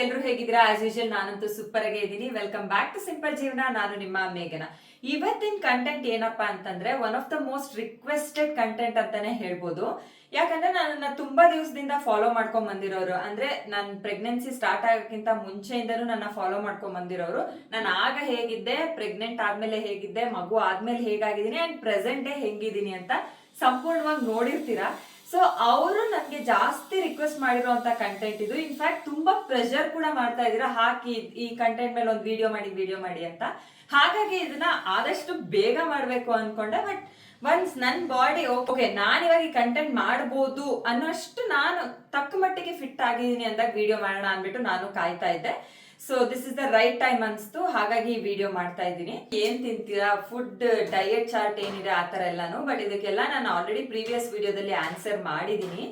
ಎಲ್ಲರೂ ಹೇಗಿದ್ದೀರಾ? As usual ನಾನಂತೂ ಸೂಪರ್ ಆಗೇ ಇದ್ದೀನಿ. ವೆಲ್ಕಮ್ ಬ್ಯಾಕ್ ಟು ಸಿಂಪಲ್ ಜೀವನ. ನಾನು ನಿಮ್ಮ ಮೇಘನ. ಇವತ್ತಿನ ಕಂಟೆಂಟ್ ಏನಪ್ಪಾ ಅಂತಂದ್ರೆ one of the most requested content ಅಂತಾನೆ ಹೇಳ್ಬೋದು. ಯಾಕಂದ್ರೆ ನನ್ನ ತುಂಬಾ ದಿವಸದಿಂದ ಫಾಲೋ ಮಾಡ್ಕೊಂಡ್ ಬಂದಿರೋರು, ಅಂದ್ರೆ ನನ್ನ ಪ್ರೆಗ್ನೆನ್ಸಿ ಸ್ಟಾರ್ಟ್ ಆಗೋಕ್ಕಿಂತ ಮುಂಚೆಯಿಂದನೂ ನನ್ನ ಫಾಲೋ ಮಾಡ್ಕೊಂಡ್ ಬಂದಿರೋರು, ನಾನು ಆಗ ಹೇಗಿದ್ದೆ, ಪ್ರೆಗ್ನೆಂಟ್ ಆದ್ಮೇಲೆ ಹೇಗಿದ್ದೆ, ಮಗು ಆದ್ಮೇಲೆ ಹೇಗಾಗಿದ್ದೀನಿ ಅಂಡ್ ಪ್ರೆಸೆಂಟ್ ಡೇ ಹೆಂಗಿದ್ದೀನಿ ಅಂತ ಸಂಪೂರ್ಣವಾಗಿ ನೋಡಿರ್ತೀರಾ. ಸೊ ಅವರು ನನಗೆ ಜಾಸ್ತಿ ರಿಕ್ವೆಸ್ಟ್ ಮಾಡಿರುವಂತ ಕಂಟೆಂಟ್ ಇದು. ಇನ್ಫ್ಯಾಕ್ಟ್ ತುಂಬಾ ಪ್ರೆಷರ್ ಕೂಡ ಮಾಡ್ತಾ ಇದ್ದೀರಾ, ಹಾಕಿ ಈ ಕಂಟೆಂಟ್ ಮೇಲೆ ಒಂದು ವಿಡಿಯೋ ಮಾಡಿ ಅಂತ. ಹಾಗಾಗಿ ಇದನ್ನ ಆದಷ್ಟು ಬೇಗ ಮಾಡ್ಬೇಕು ಅನ್ಕೊಂಡೆ. ಬಟ್ ಒನ್ಸ್ ನನ್ನ ಬಾಡಿ ಓಕೆ ನಾನು ಇವಾಗ ಈ ಕಂಟೆಂಟ್ ಮಾಡ್ಬೋದು ಅನ್ನೋಷ್ಟು ನಾನು ತಕ್ಕ ಮಟ್ಟಿಗೆ ಫಿಟ್ ಆಗಿದ್ದೀನಿ ಅಂದಾಗ ವಿಡಿಯೋ ಮಾಡೋಣ ಅಂದ್ಬಿಟ್ಟು ನಾನು ಕಾಯ್ತಾ ಇದ್ದೆ. So this is the right time ಅನ್ಸ್ತು, ಹಾಗಾಗಿ ಈ ವಿಡಿಯೋ ಮಾಡ್ತಾ ಇದ್ದೀನಿ. ಏನ್ ತಿಂತೀರಾ, ಫುಡ್ ಡಯಟ್ ಚಾರ್ಟ್ ಏನಿದೆ ಆ ತರ ಎಲ್ಲಾನು, ಬಟ್ ಇದಕ್ಕೆಲ್ಲ ನಾನು ಆಲ್ರೆಡಿ ಪ್ರೀವಿಯಸ್ ವಿಡಿಯೋದಲ್ಲಿ ಆನ್ಸರ್ ಮಾಡಿದೀನಿ.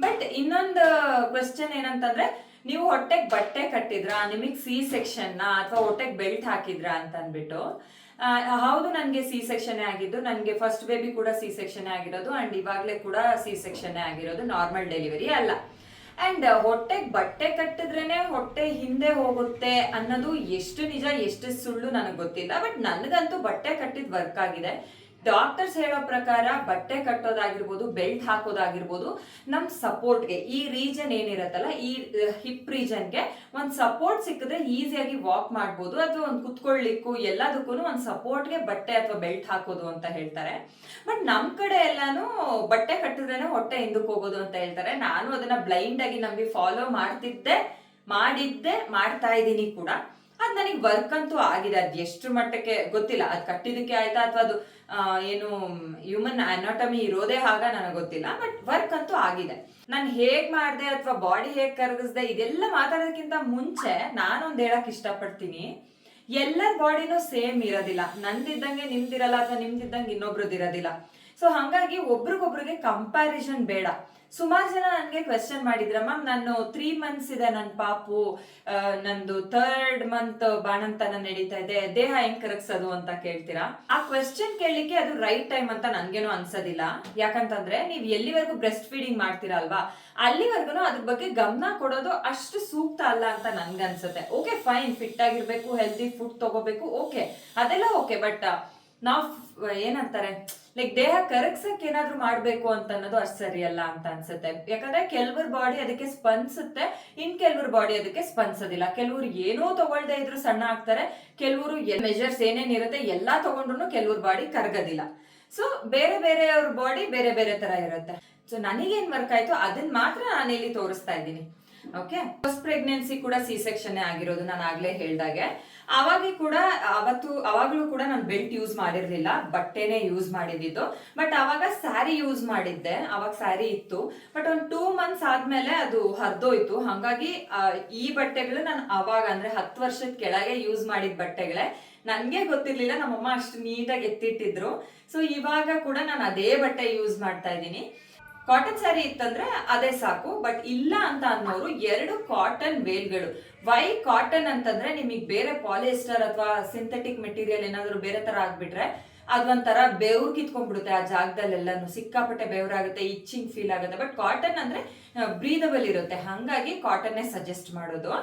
ಬಟ್ ಇನ್ನೊಂದು ಕ್ವೆಶ್ಚನ್ ಏನಂತಂದ್ರೆ, ನೀವು ಹೊಟ್ಟೆಗೆ ಬಟ್ಟೆ ಕಟ್ಟಿದ್ರಾ, ನಿಮಗೆ ಸಿ ಸೆಕ್ಷನ್ ಅಥವಾ ಹೊಟ್ಟೆಗೆ ಬೆಲ್ಟ್ ಹಾಕಿದ್ರಾ ಅಂತ ಅಂದ್ಬಿಟ್ಟು. ಹೌದು, ನನಗೆ ಸಿ ಸೆಕ್ಷನ್ ಆಗಿದ್ದು. ನನಗೆ ಫಸ್ಟ್ ಬೇಬಿ ಕೂಡ ಸಿ ಸೆಕ್ಷನ್ ಆಗಿರೋದು ಅಂಡ್ ಇವಾಗಲೇ ಕೂಡ ಸಿ ಸೆಕ್ಷನ್ ಆಗಿರೋದು, ನಾರ್ಮಲ್ ಡೆಲಿವರಿ ಅಲ್ಲ. ಅಂಡ್ ಹೊಟ್ಟೆಗೆ ಬಟ್ಟೆ ಕಟ್ಟಿದ್ರೇನೆ ಹೊಟ್ಟೆ ಹಿಂದೆ ಹೋಗುತ್ತೆ ಅನ್ನೋದು ಎಷ್ಟು ನಿಜ ಎಷ್ಟು ಸುಳ್ಳು ನನಗೆ ಗೊತ್ತಿಲ್ಲ. ಬಟ್ ನನಗಂತೂ ಬಟ್ಟೆ ಕಟ್ಟಿದ್ ವರ್ಕ್ ಆಗಿದೆ. ಡಾಕ್ಟರ್ಸ್ ಹೇಳೋ ಪ್ರಕಾರ ಬಟ್ಟೆ ಕಟ್ಟೋದಾಗಿರ್ಬೋದು, ಬೆಲ್ಟ್ ಹಾಕೋದಾಗಿರ್ಬೋದು, ನಮ್ ಸಪೋರ್ಟ್ಗೆ ಈ ರೀಜನ್ ಏನಿರತ್ತಲ್ಲ, ಈ ಹಿಪ್ ರೀಜನ್ಗೆ ಒಂದು ಸಪೋರ್ಟ್ ಸಿಕ್ಕಿದ್ರೆ ಈಸಿಯಾಗಿ ವಾಕ್ ಮಾಡ್ಬೋದು, ಅಥವಾ ಒಂದು ಕುತ್ಕೊಳ್ಳಿಕ್ಕೂ ಎಲ್ಲದಕ್ಕೂ ಒಂದು ಸಪೋರ್ಟ್ಗೆ ಬಟ್ಟೆ ಅಥವಾ ಬೆಲ್ಟ್ ಹಾಕೋದು ಅಂತ ಹೇಳ್ತಾರೆ. ಬಟ್ ನಮ್ ಕಡೆ ಎಲ್ಲಾನು ಬಟ್ಟೆ ಕಟ್ಟಿದ್ರೇನೆ ಹೊಟ್ಟೆ ಹಿಂದಕ್ಕೆ ಹೋಗೋದು ಅಂತ ಹೇಳ್ತಾರೆ. ನಾನು ಅದನ್ನ ಬ್ಲೈಂಡ್ ಆಗಿ ನಂಬಿ ಫಾಲೋ ಮಾಡ್ತಾ ಇದ್ದೀನಿ ಕೂಡ. ಅದ್ ನನಗೆ ವರ್ಕ್ ಅಂತೂ ಆಗಿದೆ. ಅದ್ ಎಷ್ಟು ಮಟ್ಟಕ್ಕೆ ಗೊತ್ತಿಲ್ಲ, ಅದ್ ಕಟ್ಟಿದಕ್ಕೆ ಆಯ್ತಾ ಅಥವಾ ಅದು ಏನು ಹ್ಯೂಮನ್ ಅನಾಟಮಿ ಇರೋದೇ ಆಗ ನನಗೆ ಗೊತ್ತಿಲ್ಲ. ಬಟ್ ವರ್ಕ್ ಅಂತೂ ಆಗಿದೆ. ನಾನು ಹೇಗ್ ಮಾಡಿದೆ ಅಥವಾ ಬಾಡಿ ಹೇಗ್ ಕರಗಿಸ್ದೆ ಇದೆಲ್ಲ ಮಾತಾಡೋದಕ್ಕಿಂತ ಮುಂಚೆ ನಾನೊಂದ್ ಹೇಳಕ್ ಇಷ್ಟಪಡ್ತೀನಿ. ಎಲ್ಲರ ಬಾಡಿನೂ ಸೇಮ್ ಇರೋದಿಲ್ಲ. ನಂದಿದ್ದಂಗೆ ನಿಮ್ದಿರಲ್ಲ ಅಥವಾ ನಿಮ್ದಿದ್ದಂಗೆ ಇನ್ನೊಬ್ರದ್ದಿರೋದಿಲ್ಲ. ಸೊ ಹಂಗಾಗಿ ಒಬ್ರಿಗೊಬ್ರಿಗೆ ಕಂಪ್ಯಾರಿಸನ್ ಬೇಡ. ಸುಮಾರು ಜನ ನನಗೆ ಕ್ವೆಶ್ಚನ್ ಮಾಡಿದ್ರ, ಮ್ಯಾಮ್ ನಾನು 3 months ಇದೆ ನನ್ನ ಪಾಪು, ನಂದು 3rd month ಬಾಣಂತನ ನಡೀತಾ ಇದೆ, ದೇಹ ಹೆಂಗ್ ಕರಗ್ಸೋದು ಅಂತ ಕೇಳ್ತೀರಾ. ಆ ಕ್ವೆಶ್ಚನ್ ಕೇಳಲಿಕ್ಕೆ ಅದು ರೈಟ್ ಟೈಮ್ ಅಂತ ನನ್ಗೇನು ಅನ್ಸೋದಿಲ್ಲ. ಯಾಕಂತಂದ್ರೆ ನೀವ್ ಎಲ್ಲಿವರೆಗೂ ಬ್ರೆಸ್ಟ್ ಫೀಡಿಂಗ್ ಮಾಡ್ತೀರಾ ಅಲ್ವಾ, ಅಲ್ಲಿವರೆಗೂ ಅದ್ರ ಬಗ್ಗೆ ಗಮನ ಕೊಡೋದು ಅಷ್ಟು ಸೂಕ್ತ ಅಲ್ಲ ಅಂತ ನನ್ಗನ್ಸುತ್ತೆ. ಓಕೆ ಫೈನ್, ಫಿಟ್ ಆಗಿರ್ಬೇಕು, ಹೆಲ್ದಿ ಫುಡ್ ತಗೋಬೇಕು, ಓಕೆ ಅದೆಲ್ಲ ಓಕೆ. ಬಟ್ ನಾವ್ ಏನಂತಾರೆ, ಲೈಕ್ ದೇಹ ಕರಗ್ಸಕ್ ಏನಾದ್ರು ಮಾಡ್ಬೇಕು ಅಂತ ಅನ್ನೋದು ಅಷ್ಟು ಸರಿಯಲ್ಲ ಅಂತ ಅನ್ಸುತ್ತೆ. ಯಾಕಂದ್ರೆ ಕೆಲವ್ರ ಬಾಡಿ ಅದಕ್ಕೆ ಸ್ಪಂದಿಸುತ್ತೆ, ಇನ್ ಕೆಲವ್ರ ಬಾಡಿ ಅದಕ್ಕೆ ಸ್ಪಂದಿಸೋದಿಲ್ಲ. ಕೆಲವ್ರು ಏನೋ ತಗೊಳ್ದೆ ಇದ್ರು ಸಣ್ಣ ಆಗ್ತಾರೆ, ಕೆಲವರು ಮೆಜರ್ಸ್ ಏನೇನಿರುತ್ತೆ ಎಲ್ಲಾ ತಗೊಂಡ್ರು ಕೆಲವ್ರ ಬಾಡಿ ಕರಗೋದಿಲ್ಲ. ಸೊ ಬೇರೆಯವ್ರ ಬಾಡಿ ಬೇರೆ ಬೇರೆ ತರ ಇರುತ್ತೆ. ಸೊ ನನಗೇನ್ ವರ್ಕ್ ಆಯ್ತು ಅದನ್ನ ಮಾತ್ರ ನಾನು ಇಲ್ಲಿ ತೋರಿಸ್ತಾ ಇದ್ದೀನಿ. ಓಕೆ, ಫಸ್ಟ್ ಪ್ರೆಗ್ನೆನ್ಸಿ ಕೂಡ ಸಿ ಸೆಕ್ಷನ್ ಆಗಿರೋದು, ನಾನು ಆಗ್ಲೇ ಹೇಳ್ದಾಗೆ. ಅವಾಗ್ಲೂ ಕೂಡ ನಾನು ಬೆಲ್ಟ್ ಯೂಸ್ ಮಾಡಿರ್ಲಿಲ್ಲ, ಬಟ್ಟೆನೆ ಯೂಸ್ ಮಾಡಿದ್ದು. ಬಟ್ ಅವಾಗ ಸ್ಯಾರಿ ಯೂಸ್ ಮಾಡಿದ್ದೆ, ಅವಾಗ ಸ್ಯಾರಿ ಇತ್ತು. ಬಟ್ ಒಂದು 2 months ಆದ್ಮೇಲೆ ಅದು ಹರಿದೋಯ್ತು. ಹಂಗಾಗಿ ಈ ಬಟ್ಟೆಗಳು ನಾನು ಅವಾಗ ಅಂದ್ರೆ 10 ವರ್ಷದ ಕೆಳಗೆ ಯೂಸ್ ಮಾಡಿದ ಬಟ್ಟೆಗಳೇ. ನನ್ಗೆ ಗೊತ್ತಿರ್ಲಿಲ್ಲ, ನಮ್ಮಮ್ಮ ಅಷ್ಟು ನೀಟಾಗಿ ಎತ್ತಿಟ್ಟಿದ್ರು. ಸೊ ಇವಾಗ ಕೂಡ ನಾನು ಅದೇ ಬಟ್ಟೆ ಯೂಸ್ ಮಾಡ್ತಾ ಇದ್ದೀನಿ. ಕಾಟನ್ ಸ್ಯಾರಿ ಇತ್ತಂದ್ರೆ ಅದೇ ಸಾಕು. ಬಟ್ ಇಲ್ಲ ಅಂತ ಅನ್ನೋರು 2 ಕಾಟನ್ ವೇಲ್ಗಳು. ವೈ ಕಾಟನ್ ಅಂತಂದ್ರೆ ನಿಮಗೆ ಬೇರೆ ಪಾಲಿಸ್ಟರ್ ಅಥವಾ ಸಿಂಥೆಟಿಕ್ ಮೆಟೀರಿಯಲ್ ಏನಾದ್ರು ಬೇರೆ ತರ ಆಗ್ಬಿಟ್ರೆ ಅದೊಂಥರ ಬೆವ್ರು ಕಿತ್ಕೊಂಡ್ಬಿಡುತ್ತೆ. ಆ ಜಾಗದಲ್ಲೆಲ್ಲಾನು ಸಿಕ್ಕಾಪಟ್ಟೆ ಬೆವ್ರಾಗುತ್ತೆ, ಇಚ್ಚಿಂಗ್ ಫೀಲ್ ಆಗುತ್ತೆ. ಬಟ್ ಕಾಟನ್ ಅಂದ್ರೆ ಬ್ರೀದಬಲ್ ಇರುತ್ತೆ, ಹಂಗಾಗಿ ಕಾಟನ್ನೇ ಸಜೆಸ್ಟ್ ಮಾಡೋದು.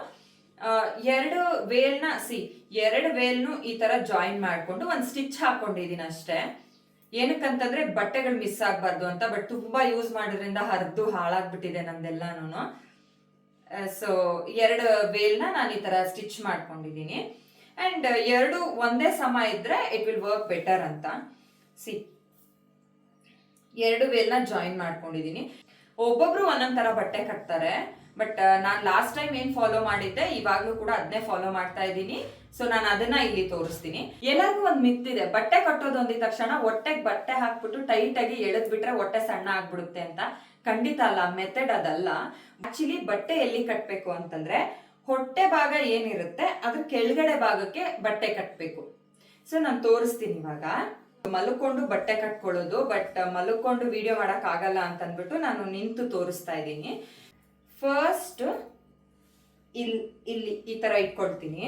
2 ವೇಲ್ನು ಈ ತರ ಜಾಯಿನ್ ಮಾಡ್ಕೊಂಡು ಒಂದು ಸ್ಟಿಚ್ ಹಾಕೊಂಡಿದೀನಿ ಅಷ್ಟೇ. ಏನಕ್ಕಂತಂದ್ರೆ ಬಟ್ಟೆಗಳು ಮಿಸ್ ಆಗ್ಬಾರ್ದು ಅಂತ. ಬಟ್ ತುಂಬಾ ಯೂಸ್ ಮಾಡೋದ್ರಿಂದ ಹರಿದು ಹಾಳಾಗ್ಬಿಟ್ಟಿದೆ ನಂದೆಲ್ಲಾನು. ಸೊ 2 ವೇಲ್ನ ನಾನು ಈ ತರ ಸ್ಟಿಚ್ ಮಾಡ್ಕೊಂಡಿದೀನಿ. ಅಂಡ್ 2 ಒಂದೇ ಸಮ ಇದ್ರೆ ಇಟ್ ವಿಲ್ ವರ್ಕ್ ಬೆಟರ್ ಅಂತ. 2 ವೇಲ್ನ ಜಾಯಿನ್ ಮಾಡ್ಕೊಂಡಿದೀನಿ. ಒಬ್ಬೊಬ್ರು ಒಂದೊಂದ್ ತರ ಬಟ್ಟೆ ಕಟ್ತಾರೆ. ಬಟ್ ನಾನ್ ಲಾಸ್ಟ್ ಟೈಮ್ ಏನ್ ಫಾಲೋ ಮಾಡಿದ್ದೆ ಇವಾಗ್ಲೂ ಕೂಡ ಅದನ್ನೇ ಫಾಲೋ ಮಾಡ್ತಾ ಇದ್ದೀನಿ. ಸೊ ನಾನು ಅದನ್ನ ಇಲ್ಲಿ ತೋರಿಸ್ತೀನಿ. ಎಲ್ಲರಿಗೂ ಒಂದ್ ಮಿತ್ತಿದೆ, ಬಟ್ಟೆ ಕಟ್ಟೋದು ಅಂದಿದ ತಕ್ಷಣ ಹೊಟ್ಟೆಗೆ ಬಟ್ಟೆ ಹಾಕ್ಬಿಟ್ಟು ಟೈಟ್ ಆಗಿ ಎಳೆದ್ ಬಿಟ್ರೆ ಹೊಟ್ಟೆ ಸಣ್ಣ ಆಗ್ಬಿಡುತ್ತೆ ಅಂತ. ಖಂಡಿತ ಅಲ್ಲ, ಮೆಥಡ್ ಅದಲ್ಲ. ಆಕ್ಚುಲಿ ಬಟ್ಟೆ ಎಲ್ಲಿ ಕಟ್ಬೇಕು ಅಂತಂದ್ರೆ ಹೊಟ್ಟೆ ಭಾಗ ಏನಿರುತ್ತೆ ಅದ್ರ ಕೆಳಗಡೆ ಭಾಗಕ್ಕೆ ಬಟ್ಟೆ ಕಟ್ಬೇಕು. ಸೊ ನಾನು ತೋರಿಸ್ತೀನಿ ಇವಾಗ. ಮಲ್ಕೊಂಡು ಬಟ್ಟೆ ಕಟ್ಕೊಳ್ಳೋದು, ಬಟ್ ಮಲ್ಕೊಂಡು ವಿಡಿಯೋ ಮಾಡಕ್ ಆಗಲ್ಲ ಅಂತ ಅಂದ್ಬಿಟ್ಟು ನಾನು ನಿಂತು ತೋರಿಸ್ತಾ ಇದ್ದೀನಿ. ಫಸ್ಟ್ ಇಲ್ಲಿ ಈ ತರ ಇಟ್ಕೊಳ್ತೀನಿ.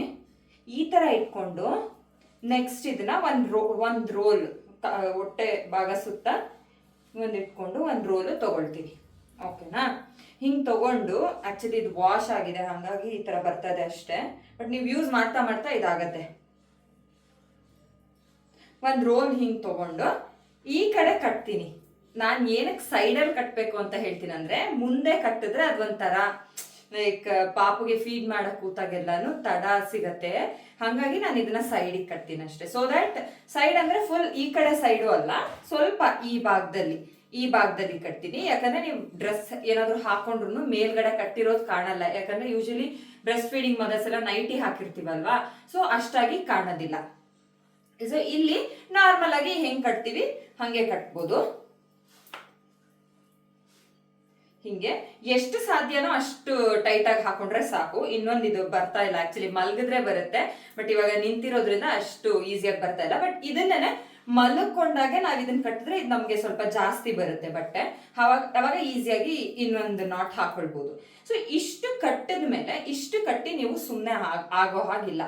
ಈ ತರ ಇಟ್ಕೊಂಡು ನೆಕ್ಸ್ಟ್ ಇದನ್ನ ಒಂದ್ ರೋಲ್ ಹೊಟ್ಟೆ ಭಾಗ ಸುತ್ತ ಇಟ್ಕೊಂಡು ಒಂದ್ ರೋಲ್ ತಗೊಳ್ತೀನಿ. ಓಕೆನಾ? ಹಿಂಗ್ ತಗೊಂಡು, ಆಕ್ಚುಲಿ ಇದು ವಾಶ್ ಆಗಿದೆ ಹಾಗಾಗಿ ಈ ತರ ಬರ್ತದೆ ಅಷ್ಟೇ, ಬಟ್ ನೀವು ಯೂಸ್ ಮಾಡ್ತಾ ಮಾಡ್ತಾ ಇದಾಗತ್ತೆ. ಒಂದ್ ರೋಲ್ ಹಿಂಗ್ ತಗೊಂಡು ಈ ಕಡೆ ಕಟ್ತೀನಿ. ನಾನ್ ಏನಕ್ಕೆ ಸೈಡಲ್ಲಿ ಕಟ್ಬೇಕು ಅಂತ ಹೇಳ್ತೀನಿ ಅಂದ್ರೆ, ಮುಂದೆ ಕಟ್ಟಿದ್ರೆ ಅದೊಂಥರ ಲೈಕ್ ಪಾಪುಗೆ ಫೀಡ್ ಮಾಡಕ್ ಕೂತಾಗೆಲ್ಲಾನು ತಡ ಸಿಗತ್ತೆ. ಹಾಗಾಗಿ ನಾನು ಇದನ್ನ ಸೈಡಿಗೆ ಕಟ್ತೀನಿ ಅಷ್ಟೇ. ಸೊ ದಟ್ ಸೈಡ್ ಅಂದ್ರೆ ಫುಲ್ ಈ ಕಡೆ ಸೈಡು ಅಲ್ಲ, ಸ್ವಲ್ಪ ಈ ಭಾಗದಲ್ಲಿ ಕಟ್ತೀನಿ. ಯಾಕಂದ್ರೆ ನೀವು ಡ್ರೆಸ್ ಏನಾದ್ರು ಹಾಕೊಂಡ್ರು ಮೇಲ್ಗಡೆ ಕಟ್ಟಿರೋದು ಕಾಣಲ್ಲ. ಯಾಕಂದ್ರೆ ಯೂಶಲಿ ಬ್ರೆಸ್ಟ್ ಫೀಡಿಂಗ್ ಮದರ್ಸ್ ಎಲ್ಲ ನೈಟಿ ಹಾಕಿರ್ತೀವಲ್ವಾ, ಸೊ ಅಷ್ಟಾಗಿ ಕಾಣೋದಿಲ್ಲ. ಸೊ ಇಲ್ಲಿ ನಾರ್ಮಲ್ ಆಗಿ ಹೆಂಗ್ ಕಟ್ತೀವಿ ಹಂಗೆ ಕಟ್ಬೋದು. ಹಿಂಗೆ ಎಷ್ಟು ಸಾಧ್ಯನೋ ಅಷ್ಟು ಟೈಟ್ ಆಗಿ ಹಾಕೊಂಡ್ರೆ ಸಾಕು. ಇನ್ನೊಂದು ಬರ್ತಾ ಇಲ್ಲ, ಆಕ್ಚುಲಿ ಮಲ್ಗಿದ್ರೆ ಬರುತ್ತೆ, ಬಟ್ ಇವಾಗ ನಿಂತಿರೋದ್ರಿಂದ ಅಷ್ಟು ಈಸಿಯಾಗಿ ಬರ್ತಾ ಇಲ್ಲ. ಬಟ್ ಇದನ್ನೇ ಮಲ್ಕೊಂಡಾಗ ನಾವ್ ಇದನ್ನ ಕಟ್ಟಿದ್ರೆ ಇದು ನಮ್ಗೆ ಸ್ವಲ್ಪ ಜಾಸ್ತಿ ಬರುತ್ತೆ ಬಟ್ಟೆ, ಅವಾಗ ಈಸಿಯಾಗಿ ಇನ್ನೊಂದು ನಾಟ್ ಹಾಕೊಳ್ಬಹುದು. ಸೊ ಇಷ್ಟು ಕಟ್ಟಿ ನೀವು ಸುಮ್ಮನೆ ಆಗೋ ಹಾಗಿಲ್ಲ.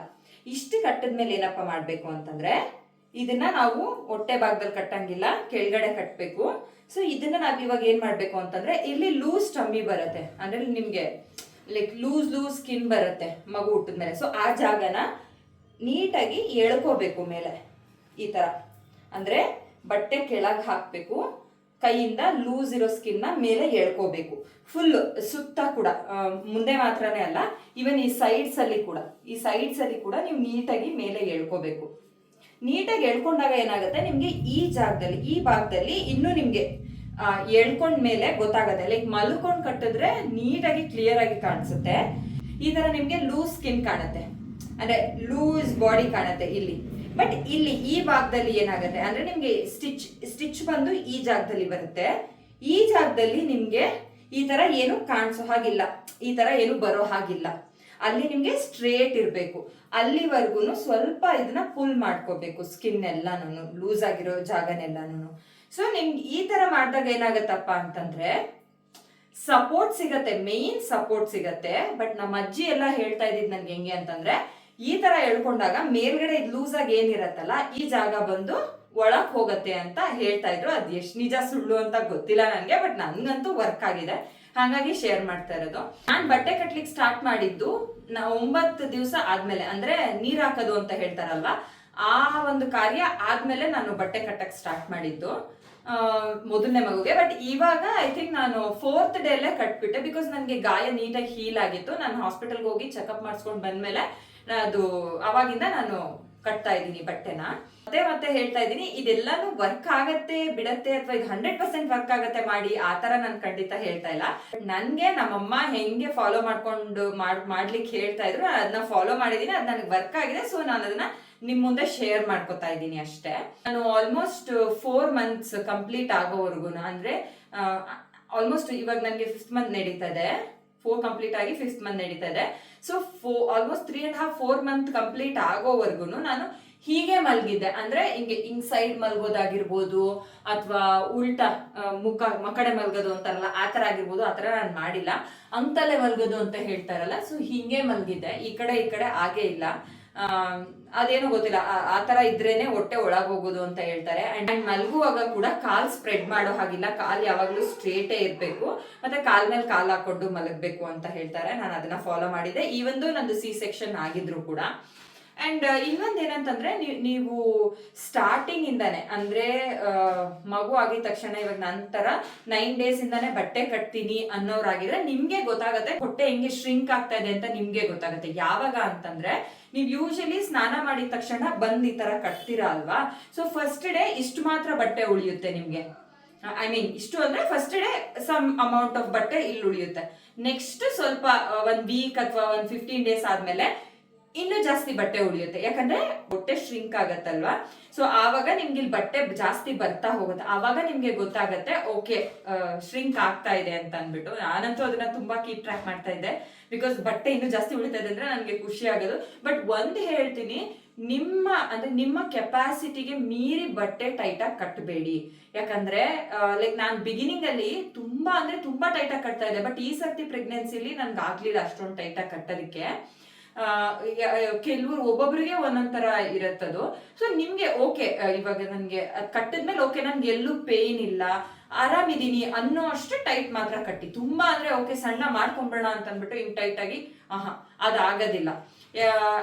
ಇಷ್ಟು ಕಟ್ಟಿದ್ಮೇಲೆ ಏನಪ್ಪಾ ಮಾಡ್ಬೇಕು ಅಂತಂದ್ರೆ, ಇದನ್ನ ನಾವು ಹೊಟ್ಟೆ ಭಾಗದಲ್ಲಿ ಕಟ್ಟಂಗಿಲ್ಲ, ಕೆಳಗಡೆ ಕಟ್ಬೇಕು. ಸೊ ಇದನ್ನ ನಾವ್ ಇವಾಗ ಏನ್ ಮಾಡ್ಬೇಕು ಅಂತಂದ್ರೆ, ಇಲ್ಲಿ ಲೂಸ್ ಟಮ್ಮಿ ಬರುತ್ತೆ, ಅಂದ್ರೆ ನಿಮ್ಗೆ ಲೈಕ್ ಲೂಸ್ ಸ್ಕಿನ್ ಬರುತ್ತೆ ಮಗು ಹುಟ್ಟಿದ್ಮೇಲೆ. ಸೊ ಆ ಜಾಗನ ನೀಟಾಗಿ ಎಳ್ಕೋಬೇಕು ಮೇಲೆ, ಈ ತರ. ಅಂದ್ರೆ ಬಟ್ಟೆ ಕೆಳಗೆ ಹಾಕ್ಬೇಕು, ಕೈಯಿಂದ ಲೂಸ್ ಇರೋ ಸ್ಕಿನ್ ನ ಮೇಲೆ ಎಳ್ಕೋಬೇಕು ಫುಲ್ ಸುತ್ತ ಕೂಡ. ಮುಂದೆ ಮಾತ್ರನೇ ಅಲ್ಲ, ಇವನ್ ಈ ಸೈಡ್ಸ್ ಅಲ್ಲಿ ಕೂಡ ನೀವು ನೀಟಾಗಿ ಮೇಲೆ ಎಳ್ಕೋಬೇಕು. ನೀಟಾಗಿ ಎಳ್ಕೊಂಡಾಗ ಏನಾಗುತ್ತೆ, ನಿಮ್ಗೆ ಈ ಭಾಗದಲ್ಲಿ ಇನ್ನೂ ನಿಮ್ಗೆ ಎಳ್ಕೊಂಡ್ಮೇಲೆ ಗೊತ್ತಾಗತ್ತೆ. ಲೈಕ್ ಮಲ್ಕೊಂಡ್ ಕಟ್ಟಿದ್ರೆ ನೀಟಾಗಿ ಕ್ಲಿಯರ್ ಆಗಿ ಕಾಣಿಸುತ್ತೆ. ಈ ತರ ನಿಮ್ಗೆ ಲೂಸ್ ಸ್ಕಿನ್ ಕಾಣುತ್ತೆ, ಅಂದ್ರೆ ಲೂಸ್ ಬಾಡಿ ಕಾಣುತ್ತೆ ಇಲ್ಲಿ. ಬಟ್ ಇಲ್ಲಿ ಈ ಭಾಗದಲ್ಲಿ ಏನಾಗುತ್ತೆ ಅಂದ್ರೆ, ನಿಮ್ಗೆ ಸ್ಟಿಚ್ ಬಂದು ಈ ಜಾಗದಲ್ಲಿ ಬರುತ್ತೆ. ಈ ಜಾಗದಲ್ಲಿ ನಿಮ್ಗೆ ಈ ತರ ಏನು ಕಾಣಿಸೋ ಹಾಗಿಲ್ಲ, ಈ ತರ ಏನು ಬರೋ ಹಾಗಿಲ್ಲ. ಅಲ್ಲಿ ನಿಮ್ಗೆ ಸ್ಟ್ರೇಟ್ ಇರ್ಬೇಕು. ಅಲ್ಲಿವರೆಗೂ ಸ್ವಲ್ಪ ಇದನ್ನ ಪುಲ್ ಮಾಡ್ಕೋಬೇಕು, ಸ್ಕಿನ್ ಎಲ್ಲಾನು, ಲೂಸ್ ಆಗಿರೋ ಜಾಗನೆಲ್ಲಾನು. ಸೊ ನಿಮ್ಗೆ ಈ ತರ ಮಾಡಿದಾಗ ಏನಾಗತ್ತಪ್ಪ ಅಂತಂದ್ರೆ, ಸಪೋರ್ಟ್ ಸಿಗತ್ತೆ, ಮೇನ್ ಸಪೋರ್ಟ್ ಸಿಗತ್ತೆ. ಬಟ್ ನಮ್ಮ ಅಜ್ಜಿ ಎಲ್ಲ ಹೇಳ್ತಾ ಇದ್ದಿದ್ ನನ್ಗೆ ಹೆಂಗೆ ಅಂತಂದ್ರೆ, ಈ ತರ ಎಳ್ಕೊಂಡಾಗ ಮೇಲ್ಗಡೆ ಲೂಸ್ ಆಗಿ ಏನಿರತ್ತಲ್ಲ, ಈ ಜಾಗ ಬಂದು ಒಳಕ್ ಹೋಗತ್ತೆ ಅಂತ ಹೇಳ್ತಾ ಇದ್ರು. ಅದ್ ಎಷ್ಟ್ ನಿಜ ಸುಳ್ಳು ಅಂತ ಗೊತ್ತಿಲ್ಲ ನನ್ಗೆ, ಬಟ್ ನನ್ಗಂತೂ ವರ್ಕ್ ಆಗಿದೆ, ಹಾಗಾಗಿ ಶೇರ್ ಮಾಡ್ತಾ ಇರೋದು. ನಾನ್ ಬಟ್ಟೆ ಕಟ್ಲಿಕ್ಕೆ ಸ್ಟಾರ್ಟ್ ಮಾಡಿದ್ದು 9 ದಿವಸ ಆದ್ಮೇಲೆ, ಅಂದ್ರೆ ನೀರ್ ಹಾಕೋದು ಅಂತ ಹೇಳ್ತಾರಲ್ವಾ, ಆ ಒಂದು ಕಾರ್ಯ ಆದ್ಮೇಲೆ ನಾನು ಬಟ್ಟೆ ಕಟ್ಟಕ್ ಸ್ಟಾರ್ಟ್ ಮಾಡಿದ್ದು ಮೊದಲನೇ ಮಗುಗೆ. ಬಟ್ ಇವಾಗ ಐ ಥಿಂಕ್ ನಾನು 4th ಡೇಲೇ ಕಟ್ಬಿಟ್ಟೆ, ಬಿಕಾಸ್ ನನ್ಗೆ ಗಾಯ ನೀಟಾಗಿ ಹೀಲ್ ಆಗಿತ್ತು. ನಾನು ಹಾಸ್ಪಿಟಲ್ಗೆ ಹೋಗಿ ಚೆಕಪ್ ಮಾಡಿಸ್ಕೊಂಡು ಬಂದ್ಮೇಲೆ ಅದು ಅವಾಗಿಂದ ನಾನು ಕಟ್ತಾ ಇದ್ದೀನಿ ಬಟ್ಟೆನ. ಮತ್ತೆ ಹೇಳ್ತಾ ಇದ್ದೀನಿ, ಇದೆಲ್ಲಾನು ವರ್ಕ್ ಆಗತ್ತೆ ಬಿಡತ್ತೆ ಅಥವಾ ಇದು 100% ವರ್ಕ್ ಆಗತ್ತೆ ಮಾಡಿ, ಆ ತರ ನಾನು ಖಂಡಿತ ಹೇಳ್ತಾ ಇಲ್ಲ. ನನ್ಗೆ ನಮ್ಮಮ್ಮ ಹೆಂಗೆ ಫಾಲೋ ಮಾಡ್ಲಿಕ್ಕೆ ಹೇಳ್ತಾ ಇದ್ರು, ಅದನ್ನ ಫಾಲೋ ಮಾಡಿದೀನಿ, ಅದ್ ನನಗೆ ವರ್ಕ್ ಆಗಿದೆ. ಸೊ ನಾನು ಅದನ್ನ ನಿಮ್ ಮುಂದೆ ಶೇರ್ ಮಾಡ್ಕೊತಾ ಇದ್ದೀನಿ ಅಷ್ಟೇ. ನಾನು ಆಲ್ಮೋಸ್ಟ್ 4 months ಕಂಪ್ಲೀಟ್ ಆಗೋವರೆಗೂ, ಅಂದ್ರೆ ಆಲ್ಮೋಸ್ಟ್ ಇವಾಗ ನನಗೆ 5th month ನಡೀತಾ ಇದೆ, 4 ಕಂಪ್ಲೀಟ್ ಆಗಿ 5th month ನಡೀತಾ ಇದೆ. ಸೊ ಆಲ್ಮೋಸ್ಟ್ 3.5-4 month ಕಂಪ್ಲೀಟ್ ಆಗೋವರೆಗೂ ನಾನು ಹೀಗೆ ಮಲ್ಗಿದ್ದೆ. ಅಂದ್ರೆ ಹಿಂಗ್ ಸೈಡ್ ಮಲ್ಗೋದಾಗಿರ್ಬೋದು, ಅಥವಾ ಉಲ್ಟಾ ಮಕಡೆ ಮಲ್ಗೋದು ಅಂತಾರಲ್ಲ, ಆತರ ಆಗಿರ್ಬೋದು. ಆತರ ನಾನು ಮಾಡಿಲ್ಲ. ಅಂತಲೇ ಮಲ್ಗೋದು ಅಂತ ಹೇಳ್ತಾರಲ್ಲ, ಸೊ ಹಿಂಗೆ ಮಲ್ಗಿದ್ದೆ. ಈ ಕಡೆ ಆಗೇ ಇಲ್ಲ. ಅದೇನೋ ಗೊತ್ತಿಲ್ಲ, ಆ ತರ ಇದ್ರೇನೆ ಹೊಟ್ಟೆ ಒಳಗ್ ಹೋಗೋದು ಅಂತ ಹೇಳ್ತಾರೆ. ಅಂಡ್ ಮಲ್ಗುವಾಗ ಕೂಡ ಕಾಲ್ ಸ್ಪ್ರೆಡ್ ಮಾಡೋ ಹಾಗಿಲ್ಲ, ಕಾಲ್ ಯಾವಾಗ್ಲೂ ಸ್ಟ್ರೇಟೇ ಇರ್ಬೇಕು, ಮತ್ತೆ ಕಾಲ್ ಮೇಲೆ ಕಾಲ್ ಹಾಕೊಂಡು ಮಲಗ್ಬೇಕು ಅಂತ ಹೇಳ್ತಾರೆ. ನಾನು ಅದನ್ನ ಫಾಲೋ ಮಾಡಿದೆ, ಈ ಒಂದು ನಂದು C-section ಆಗಿದ್ರು ಕೂಡ. ಅಂಡ್ ಇನ್ನೊಂದ್ ಏನಂತಂದ್ರೆ, ನೀವು ಸ್ಟಾರ್ಟಿಂಗ್ ಇಂದಾನೆ, ಅಂದ್ರೆ ಮಗು ಆಗಿದ ತಕ್ಷಣ ಇವಾಗ ನಂತರ 9 days ಇಂದಾನೆ ಬಟ್ಟೆ ಕಟ್ತೀನಿ ಅನ್ನೋರಾಗಿದ್ರೆ ನಿಮ್ಗೆ ಗೊತ್ತಾಗತ್ತೆ ಹೊಟ್ಟೆ ಹೆಂಗೆ ಶ್ರಿಂಕ್ ಆಗ್ತಾ ಇದೆ ಅಂತ ನಿಮ್ಗೆ ಗೊತ್ತಾಗತ್ತೆ. ಯಾವಾಗ ಅಂತಂದ್ರೆ, ನೀವ್ ಯೂಶಲಿ ಸ್ನಾನ ಮಾಡಿದ ತಕ್ಷಣ ಬಂದ್ ಈ ತರ ಕಟ್ತೀರಾ ಅಲ್ವಾ, ಸೊ ಫಸ್ಟ್ ಡೇ ಇಷ್ಟು ಮಾತ್ರ ಬಟ್ಟೆ ಉಳಿಯುತ್ತೆ ನಿಮ್ಗೆ. ಐ ಮೀನ್ ಇಷ್ಟು ಅಂದ್ರೆ first day some amount of ಬಟ್ಟೆ ಇಲ್ಲಿ ಉಳಿಯುತ್ತೆ. ನೆಕ್ಸ್ಟ್ ಸ್ವಲ್ಪ 1 week ಅಥವಾ 15 days ಆದ್ಮೇಲೆ ಇನ್ನೂ ಜಾಸ್ತಿ ಬಟ್ಟೆ ಉಳಿಯುತ್ತೆ, ಯಾಕಂದ್ರೆ ಹೊಟ್ಟೆ ಶ್ರಿಂಕ್ ಆಗತ್ತಲ್ವಾ. ಸೊ ಆವಾಗ ನಿಮ್ಗೆ ಇಲ್ಲಿ ಬಟ್ಟೆ ಜಾಸ್ತಿ ಬರ್ತಾ ಹೋಗುತ್ತೆ. ಆವಾಗ ನಿಮ್ಗೆ ಗೊತ್ತಾಗತ್ತೆ ಓಕೆ ಶ್ರಿಂಕ್ ಆಗ್ತಾ ಇದೆ ಅಂತ ಅಂದ್ಬಿಟ್ಟು. ನಾನಂತೂ ಅದನ್ನ ತುಂಬಾ ಕೀಪ್ ಟ್ರ್ಯಾಕ್ ಮಾಡ್ತಾ ಇದ್ದೆ, ಬಿಕಾಸ್ ಬಟ್ಟೆ ಇನ್ನೂ ಜಾಸ್ತಿ ಉಳಿತಾ ಇದೆ ಅಂದ್ರೆ ನನ್ಗೆ ಖುಷಿ ಆಗೋದು. ಬಟ್ ಒಂದ್ ಹೇಳ್ತೀನಿ, ನಿಮ್ಮ ಕೆಪಾಸಿಟಿಗೆ ಮೀರಿ ಬಟ್ಟೆ ಟೈಟ್ ಆಗಿ ಕಟ್ಟಬೇಡಿ. ಯಾಕಂದ್ರೆ ಲೈಕ್ ನಾನ್ ಬಿಗಿನಿಂಗ್ ಅಲ್ಲಿ ತುಂಬಾ ಟೈಟ್ ಆಗಿ ಕಟ್ತಾ ಇದ್ದೆ. ಬಟ್ ಈ ಸರ್ತಿ ಪ್ರೆಗ್ನೆನ್ಸಿಲಿ ನನ್ಗೆ ಆಗ್ಲಿಲ್ಲ ಅಷ್ಟೊಂದು ಟೈಟ್ ಆಗಿ ಕಟ್ಟೋದಕ್ಕೆ. ಕೆಲವ್ರು ಒಬ್ಬೊಬ್ರಿಗೆ ಒಂದೊಂದರ ಇರತ್ತದು. ಸೊ ನಿಮ್ಗೆ ಓಕೆ, ಇವಾಗ ನನ್ಗೆ ಅದ್ ಕಟ್ಟಿದ್ಮೇಲೆ ಓಕೆ, ನನ್ಗೆ ಎಲ್ಲೂ ಪೇನ್ ಇಲ್ಲ, ಆರಾಮಿದೀನಿ ಅನ್ನೋ ಅಷ್ಟು ಟೈಟ್ ಮಾತ್ರ ಕಟ್ಟಿ. ತುಂಬಾ ಅಂದ್ರೆ ಓಕೆ ಸಣ್ಣ ಮಾಡ್ಕೊಂಬಿಡೋಣ ಅಂತ ಅಂದ್ಬಿಟ್ಟು ಹಿಂಗ್ ಟೈಟ್ ಆಗಿ ಅದಾಗೋದಿಲ್ಲ.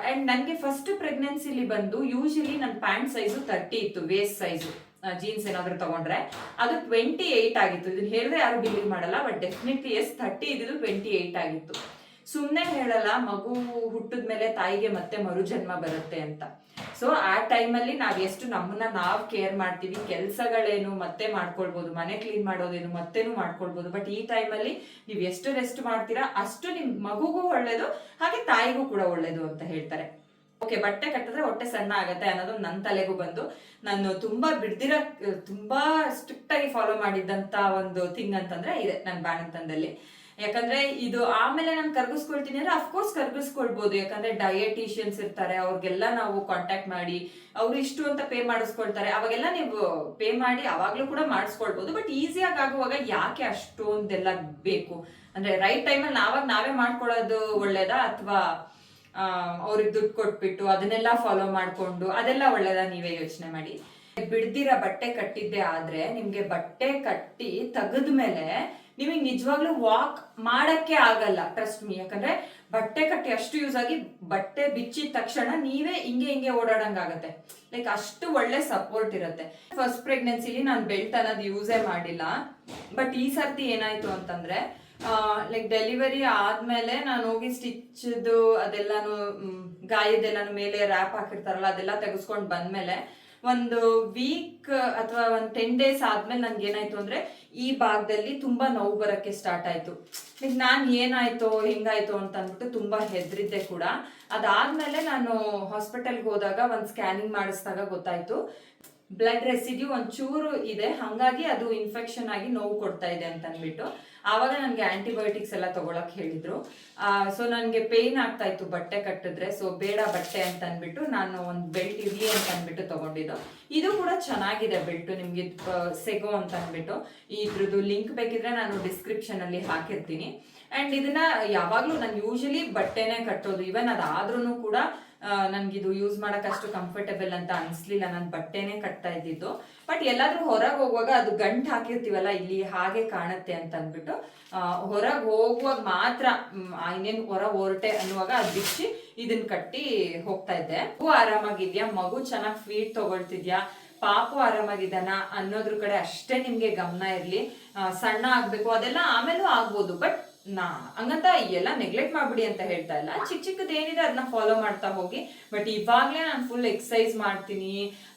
ಅಂಡ್ ನನ್ಗೆ ಫಸ್ಟ್ ಪ್ರೆಗ್ನೆನ್ಸಿಲಿ ಬಂದು ಯೂಶಲಿ ನನ್ನ ಪ್ಯಾಂಟ್ ಸೈಜು 30 ಇತ್ತು, ವೇಸ್ಟ್ ಸೈಜು. ಜೀನ್ಸ್ ಏನಾದ್ರು ತಗೊಂಡ್ರೆ ಅದು 28 ಆಗಿತ್ತು. ಇದನ್ನ ಹೇಳಿದ್ರೆ ಯಾರು ಬಿಲೀವ್ ಮಾಡಲ್ಲ, ಬಟ್ ಡೆಫಿನೆಟ್ಲಿ 30 ಇದ್ದು 28 ಆಗಿತ್ತು. ಸುಮ್ನೆ ಹೇಳಲ್ಲ, ಮಗು ಹುಟ್ಟಿದ್ಮೇಲೆ ತಾಯಿಗೆ ಮತ್ತೆ ಮರುಜನ್ಮ ಬರುತ್ತೆ ಅಂತ. ಸೊ ಆ ಟೈಮಲ್ಲಿ ನಾವ್ ಎಷ್ಟು ನಮ್ಮನ್ನ ನಾವ್ ಕೇರ್ ಮಾಡ್ತೀವಿ, ಕೆಲ್ಸಗಳೇನು ಮತ್ತೆ ಮಾಡ್ಕೊಳ್ಬಹುದು, ಮನೆ ಕ್ಲೀನ್ ಮಾಡೋದೇನು ಮತ್ತೇನು ಮಾಡ್ಕೊಳ್ಬಹುದು. ಬಟ್ ಈ ಟೈಮಲ್ಲಿ ನೀವು ಎಷ್ಟು ರೆಸ್ಟ್ ಮಾಡ್ತೀರಾ ಅಷ್ಟು ನಿಮ್ ಮಗುಗೂ ಒಳ್ಳೇದು, ಹಾಗೆ ತಾಯಿಗೂ ಕೂಡ ಒಳ್ಳೇದು ಅಂತ ಹೇಳ್ತಾರೆ. ಓಕೆ, ಬಟ್ಟೆ ಕಟ್ಟಿದ್ರೆ ಹೊಟ್ಟೆ ಸಣ್ಣ ಆಗತ್ತೆ ಅನ್ನೋದು ನನ್ನ ತಲೆಗೂ ಬಂದು, ನಾನು ತುಂಬಾ ತುಂಬಾ ಸ್ಟ್ರಿಕ್ಟ್ ಆಗಿ ಫಾಲೋ ಮಾಡಿದ್ದಂತ ಒಂದು ಥಿಂಗ್ ಅಂತಂದ್ರೆ ಇದೆ ನನ್ನ ಬಾಣಂತನದಲ್ಲಿ. ಯಾಕಂದ್ರೆ ಇದು ಆಮೇಲೆ ನಾನು ಕರ್ಗಿಸ್ಕೊಳ್ತೀನಿ ಅಂದ್ರೆ ಅಫ್ಕೋರ್ಸ್ ಕರ್ಗಿಸ್ಕೊಳ್ಬಹುದು, ಯಾಕಂದ್ರೆ ಡಯಟಿಷಿಯನ್ಸ್ ಇರ್ತಾರೆ, ಅವ್ರಿಗೆಲ್ಲ ನಾವು ಕಾಂಟ್ಯಾಕ್ಟ್ ಮಾಡಿ ಅವ್ರು ಇಷ್ಟು ಅಂತ ಪೇ ಮಾಡಿಸ್ಕೊಳ್ತಾರೆ. ಅವಾಗೆಲ್ಲ ನೀವು ಪೇ ಮಾಡಿ ಅವಾಗ್ಲೂ ಕೂಡ ಮಾಡಿಸ್ಕೊಳ್ಬಹುದು. ಬಟ್ ಈಸಿಯಾಗಿ ಆಗುವಾಗ ಯಾಕೆ ಅಷ್ಟೊಂದೆಲ್ಲ ಬೇಕು? ಅಂದ್ರೆ ರೈಟ್ ಟೈಮಲ್ಲಿ ನಾವೇ ಮಾಡ್ಕೊಳ್ಳೋದು ಒಳ್ಳೇದಾ, ಅಥವಾ ಅವ್ರಿಗೆ ದುಡ್ಡು ಕೊಟ್ಬಿಟ್ಟು ಅದನ್ನೆಲ್ಲ ಫಾಲೋ ಮಾಡ್ಕೊಂಡು ಅದೆಲ್ಲ ಒಳ್ಳೇದಾ? ನೀವೇ ಯೋಚನೆ ಮಾಡಿ. ಬಿಡ್ದಿರ ಬಟ್ಟೆ ಕಟ್ಟಿದ್ದೆ ಆದ್ರೆ ನಿಮ್ಗೆ ಬಟ್ಟೆ ಕಟ್ಟಿ ತೆಗೆದ್ಮೇಲೆ ನಿಮಗೆ ನಿಜವಾಗ್ಲೂ ವಾಕ್ ಮಾಡಕ್ಕೆ ಆಗಲ್ಲ, ಟ್ರಸ್ಟ್ ಮೀ. ಯಾಕಂದ್ರೆ ಬಟ್ಟೆ ಕಟ್ಟಿ ಅಷ್ಟು ಯೂಸ್ ಆಗಿ ಬಟ್ಟೆ ಬಿಚ್ಚಿದ ತಕ್ಷಣ ನೀವೇ ಹಿಂಗೆ ಓಡಾಡಂಗಾಗತ್ತೆ. ಲೈಕ್ ಅಷ್ಟು ಒಳ್ಳೆ ಸಪೋರ್ಟ್ ಇರುತ್ತೆ. ಫಸ್ಟ್ ಪ್ರೆಗ್ನೆನ್ಸಿಲಿ ನಾನು ಬೆಲ್ಟ್ ಅನ್ನೋದು ಯೂಸೇ ಮಾಡಿಲ್ಲ. ಬಟ್ ಈ ಸರ್ತಿ ಏನಾಯ್ತು ಅಂತಂದ್ರೆ, ಲೈಕ್ ಡೆಲಿವರಿ ಆದ್ಮೇಲೆ ನಾನು ಹೋಗಿ ಸ್ಟಿಚ್ದು ಅದೆಲ್ಲಾನು ಗಾಯದೆಲ್ಲಾನು ಮೇಲೆ ರ್ಯಾಪ್ ಹಾಕಿರ್ತಾರಲ್ಲ ಅದೆಲ್ಲ ತೆಗೆಸ್ಕೊಂಡು ಬಂದ್ಮೇಲೆ ಒಂದು ವೀಕ್ ಅಥವಾ ಒಂದು 10 days ಆದ್ಮೇಲೆ ನನ್ಗೆ ಏನಾಯ್ತು ಅಂದ್ರೆ ಈ ಭಾಗದಲ್ಲಿ ತುಂಬಾ ನೋವು ಬರಕ್ಕೆ ಸ್ಟಾರ್ಟ್ ಆಯ್ತು. ನಾನ್ ಏನಾಯ್ತೋ ಹೆಂಗಾಯ್ತೋ ಅಂತ ಅಂದ್ಬಿಟ್ಟು ತುಂಬಾ ಹೆದ್ರಿದ್ದೆ ಕೂಡ. ಅದಾದ್ಮೇಲೆ ನಾನು ಹಾಸ್ಪಿಟಲ್ಗೆ ಹೋದಾಗ ಒಂದು ಸ್ಕ್ಯಾನಿಂಗ್ ಮಾಡಿಸಿದಾಗ ಗೊತ್ತಾಯ್ತು ಬ್ಲಡ್ ರೆಸಿಡ್ಯೂ ಒಂಚೂರು ಇದೆ, ಹಂಗಾಗಿ ಅದು ಇನ್ಫೆಕ್ಷನ್ ಆಗಿ ನೋವು ಕೊಡ್ತಾ ಇದೆ ಅಂತ ಅಂದ್ಬಿಟ್ಟು ಆವಾಗ ನನಗೆ ಆಂಟಿಬಯೋಟಿಕ್ಸ್ ಎಲ್ಲ ತಗೊಳಕ್ ಹೇಳಿದ್ರು. ಸೊ ನನಗೆ ಪೇನ್ ಆಗ್ತಾ ಇತ್ತು ಬಟ್ಟೆ ಕಟ್ಟಿದ್ರೆ. ಸೊ ಬೇಡ ಬಟ್ಟೆ ಅಂತ ಅಂದ್ಬಿಟ್ಟು ನಾನು ಒಂದು ಬೆಲ್ಟ್ ಇರ್ಲಿ ಅಂತ ಅಂದ್ಬಿಟ್ಟು ತಗೊಂಡಿದ್ದು. ಇದು ಕೂಡ ಚೆನ್ನಾಗಿದೆ ಬೆಲ್ಟ್, ನಿಮ್ಗೆ ಸೆಗೋ ಅಂತ ಅಂದ್ಬಿಟ್ಟು. ಇದ್ರದ್ದು ಲಿಂಕ್ ಬೇಕಿದ್ರೆ ನಾನು ಡಿಸ್ಕ್ರಿಪ್ಷನ್ ಅಲ್ಲಿ ಹಾಕಿರ್ತೀನಿ. ಅಂಡ್ ಇದನ್ನ ಯಾವಾಗ್ಲೂ ನಾನು ಯೂಶಲಿ ಬಟ್ಟೆನೆ ಕಟ್ಟೋದು. ಇವನ್ ಅದಾದ್ರೂ ಕೂಡ ನನ್ಗಿದು ಯೂಸ್ ಮಾಡಕ್ ಅಷ್ಟು ಕಂಫರ್ಟೇಬಲ್ ಅಂತ ಅನ್ಸ್ಲಿಲ್ಲ, ನಾನು ಬಟ್ಟೆನೆ ಕಟ್ತಾ ಇದ್ದಿದ್ದು. ಬಟ್ ಎಲ್ಲಾದ್ರೂ ಹೊರಗೆ ಹೋಗುವಾಗ ಅದು ಗಂಟ್ ಹಾಕಿರ್ತೀವಲ್ಲ ಇಲ್ಲಿ ಹಾಗೆ ಕಾಣುತ್ತೆ ಅಂತ ಅಂದ್ಬಿಟ್ಟು ಹೊರಗೆ ಹೋಗುವಾಗ ಮಾತ್ರ ಇನ್ನೇನು ಹೊರ ಹೊರಟೆ ಅನ್ನುವಾಗ ಅದು ಬಿಚ್ಚಿ ಇದನ್ನ ಕಟ್ಟಿ ಹೋಗ್ತಾ ಇದ್ದೆ. ಮಗು ಆರಾಮಾಗಿದ್ಯಾ, ಮಗು ಚೆನ್ನಾಗಿ ಫೀಡ್ ತಗೊಳ್ತಿದ್ಯಾ, ಪಾಪು ಆರಾಮಾಗಿದ್ದಾನ ಅನ್ನೋದ್ರ ಕಡೆ ಅಷ್ಟೇ ನಿಮ್ಗೆ ಗಮನ ಇರ್ಲಿ. ಸಣ್ಣ ಆಗ್ಬೇಕು ಅದೆಲ್ಲ ಆಮೇಲೂ ಆಗ್ಬೋದು, ಬಟ್ ಹಂಗಂತ ಎಲ್ಲ ನೆಗ್ಲೆಕ್ಟ್ ಮಾಡ್ಬಿಡಿ ಅಂತ ಹೇಳ್ತಾ ಇಲ್ಲ. ಚಿಕ್ಕದೇನಿದೆ ಅದನ್ನ ಫಾಲೋ ಮಾಡ್ತಾ ಹೋಗಿ. ಬಟ್ ಇವಾಗ್ಲೇ ನಾನು ಫುಲ್ ಎಕ್ಸಸೈಸ್ ಮಾಡ್ತೀನಿ